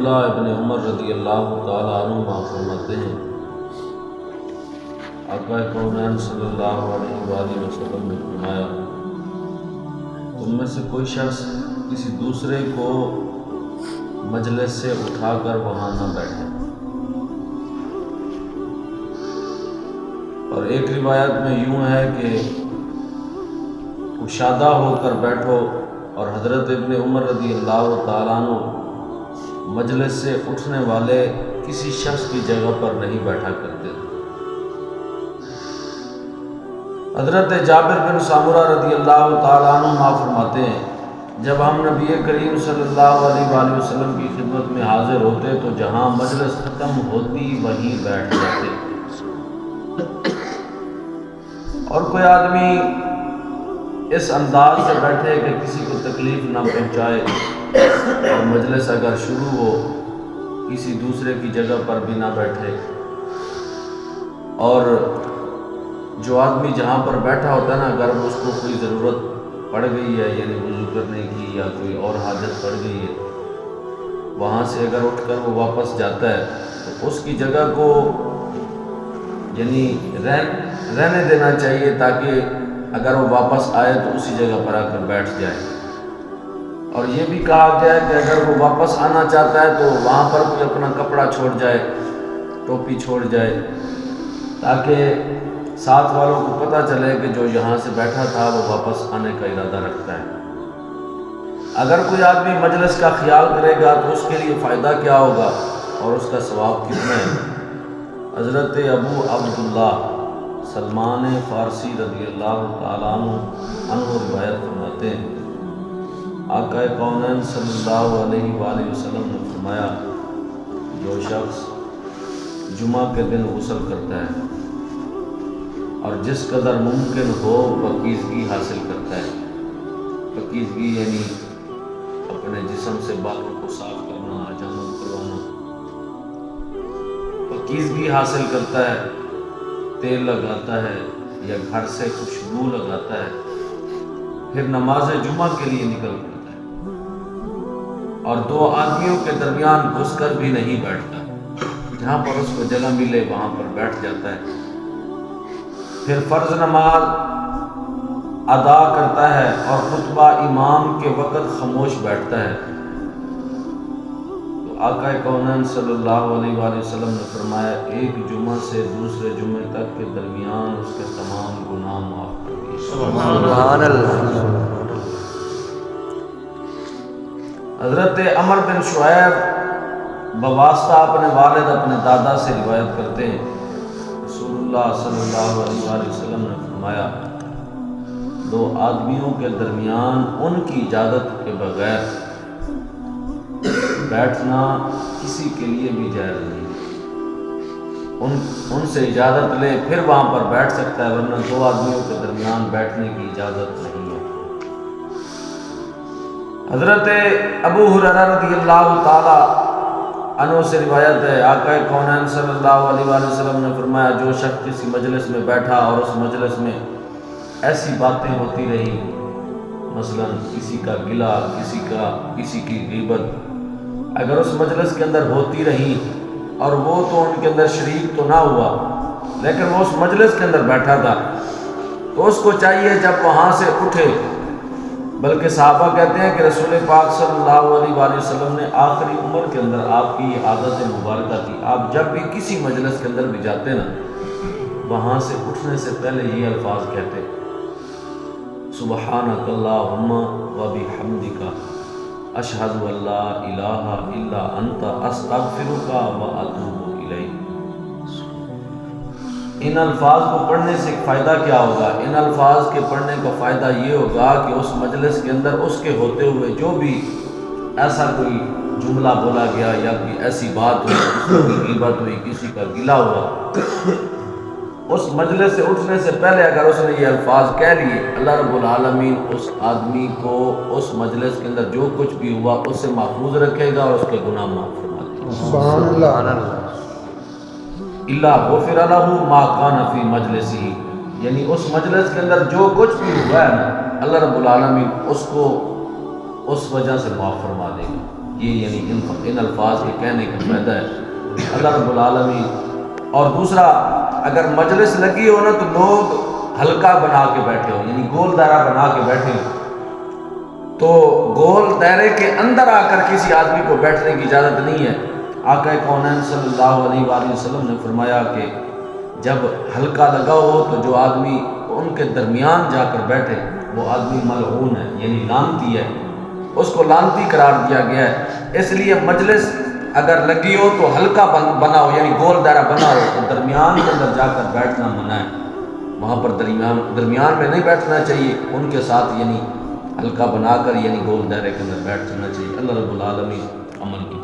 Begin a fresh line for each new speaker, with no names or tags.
عبداللہ ابن عمر رضی اللہ تعالیٰ عنہما فرماتے ہیں آقا کونین صلی اللہ علیہ وآلہ وسلم نے فرمایا تم میں سے کوئی شخص کسی دوسرے کو مجلس سے اٹھا کر وہاں نہ بیٹھے۔ اور ایک روایت میں یوں ہے کہ کشادہ ہو کر بیٹھو، اور حضرت ابن عمر رضی اللہ تعالیٰ عنہ مجلس سے اٹھنے والے کسی شخص کی جگہ پر نہیں بیٹھا کرتے تھے۔ حضرت جابر بن سامورہ رضی اللہ تعالیٰ عنہ فرماتے ہیں جب ہم نبی کریم صلی اللہ علیہ وآلہ وسلم کی خدمت میں حاضر ہوتے تو جہاں مجلس ختم ہوتی وہیں بیٹھ جاتے، اور کوئی آدمی اس انداز سے بیٹھے کہ کسی کو تکلیف نہ پہنچائے، اور مجلس اگر شروع ہو کسی دوسرے کی جگہ پر بھی نہ بیٹھے، اور جو آدمی جہاں پر بیٹھا ہوتا ہے نا اگر اس کو کوئی ضرورت پڑ گئی ہے یعنی وضو کرنے کی یا کوئی اور حاجت پڑ گئی ہے، وہاں سے اگر اٹھ کر وہ واپس جاتا ہے تو اس کی جگہ کو یعنی رہنے دینا چاہیے تاکہ اگر وہ واپس آئے تو اسی جگہ پر آ کر بیٹھ جائے۔ اور یہ بھی کہا گیا ہے کہ اگر وہ واپس آنا چاہتا ہے تو وہاں پر کوئی اپنا کپڑا چھوڑ جائے، ٹوپی چھوڑ جائے، تاکہ ساتھ والوں کو پتہ چلے کہ جو یہاں سے بیٹھا تھا وہ واپس آنے کا ارادہ رکھتا ہے۔ اگر کوئی آدمی مجلس کا خیال کرے گا تو اس کے لیے فائدہ کیا ہوگا اور اس کا ثواب کتنا ہے۔ حضرت ابو عبداللہ سلمان فارسی رضی اللہ تعالیٰ عنہ روایت فرماتے ہیں آقا کونین صلی اللہ علیہ وآلہ وسلم نے فرمایا جو شخص جمعہ کے دن غسل کرتا ہے اور جس قدر ممکن ہو پاکیزگی حاصل کرتا ہے، پاکیزگی یعنی اپنے جسم سے بالوں کو صاف کرنا، حجامت کروانا، پاکیزگی حاصل کرتا ہے، تیل لگاتا ہے یا گھر سے خوشبو لگاتا ہے، پھر نماز جمعہ کے لیے نکل پڑتا ہے اور دو آدمیوں کے درمیان گھس کر بھی نہیں بیٹھتا، جہاں پر اس کو جگہ ملے وہاں پر بیٹھ جاتا ہے، پھر فرض نماز ادا کرتا ہے اور خطبہ امام کے وقت خاموش بیٹھتا ہے، تو آقا کونین صلی اللہ علیہ وآلہ وسلم نے فرمایا ایک جمعہ سے دوسرے جمعے تک کے درمیان اس کے تمام گناہ معاف کر دیے۔ سبحان اللہ۔ حضرت عمر بن شعیب بواسطہ اپنے والد اپنے دادا سے روایت کرتے ہیں رسول اللہ صلی اللہ علیہ وآلہ وسلم نے فرمایا دو آدمیوں کے درمیان ان کی اجازت کے بغیر بیٹھنا کسی کے لیے بھی جائز نہیں، ان سے اجازت لے پھر وہاں پر بیٹھ سکتا ہے، ورنہ دو آدمیوں کے درمیان بیٹھنے کی اجازت نہیں ہے۔ حضرت ابو ہریرہ رضی اللہ تعالی عنہ سے روایت ہے آقا کونین صلی اللہ علیہ وآلہ وسلم نے فرمایا جو شخص کسی مجلس میں بیٹھا اور اس مجلس میں ایسی باتیں ہوتی رہی، مثلا کسی کا گلہ، کسی کی غیبت اگر اس مجلس کے اندر ہوتی رہی اور وہ تو ان کے اندر شریک تو نہ ہوا لیکن وہ اس مجلس کے اندر بیٹھا تھا، تو اس کو چاہیے جب وہاں سے اٹھے، بلکہ صحابہ کہتے ہیں کہ رسول پاک صلی اللہ علیہ وآلہ وسلم نے آخری عمر کے اندر آپ کی یہ عادت مبارکہ تھی، آپ جب بھی کسی مجلس کے اندر بھی جاتے نا وہاں سے اٹھنے سے پہلے یہ الفاظ کہتے سبحانک اللہم و بحمدک اشہد ان لا الہ الا انت استغفرک و اتوب الیک۔ ان الفاظ کو پڑھنے سے فائدہ کیا ہوگا؟ ان الفاظ کے پڑھنے کا فائدہ یہ ہوگا کہ اس مجلس کے اندر اس کے ہوتے ہوئے جو بھی ایسا کوئی جملہ بولا گیا یا کوئی ایسی بات ہوئی، کسی کی غیبت ہوئی، کسی کا گلہ ہوا، اس مجلس سے اٹھنے سے پہلے اگر اس نے یہ الفاظ کہہ لیے اللہ رب العالمین اس آدمی کو اس مجلس کے اندر جو کچھ بھی ہوا اس سے محفوظ رکھے گا اور اس کے گناہ معاف فرما دے گا۔
سبحان اللہ۔
الا غفر لہ ما کان فی مجلسہ، یعنی اس مجلس کے اندر جو کچھ بھی ہوا ہے نا اللہ رب العالمین اس کو اس وجہ سے معاف فرما دے گا۔ یہ یعنی ان الفاظ کے کہنے کا فائدہ ہے اللہ رب العالمین۔ اور دوسرا، اگر مجلس لگی ہو نا تو لوگ حلقہ بنا کے بیٹھے ہو، یعنی گول دائرہ بنا کے بیٹھے ہو، تو گول دائرے کے اندر آ کر کسی آدمی کو بیٹھنے کی اجازت نہیں ہے۔ آقا کونین صلی اللہ علیہ وآلہ وسلم نے فرمایا کہ جب حلقہ لگا ہو تو جو آدمی ان کے درمیان جا کر بیٹھے وہ آدمی ملعون ہے، یعنی لعنتی ہے، اس کو لعنتی قرار دیا گیا ہے۔ اس لیے مجلس اگر لگی ہو تو حلقہ بنا ہو، یعنی گول دائرہ بنا ہو، تو درمیان کے اندر جا کر بیٹھنا منع ہے، وہاں پر درمیان میں نہیں بیٹھنا چاہیے، ان کے ساتھ یعنی حلقہ بنا کر یعنی گول دائرے کے اندر بیٹھ جانا چاہیے۔ اللہ رب العالمین عمل کی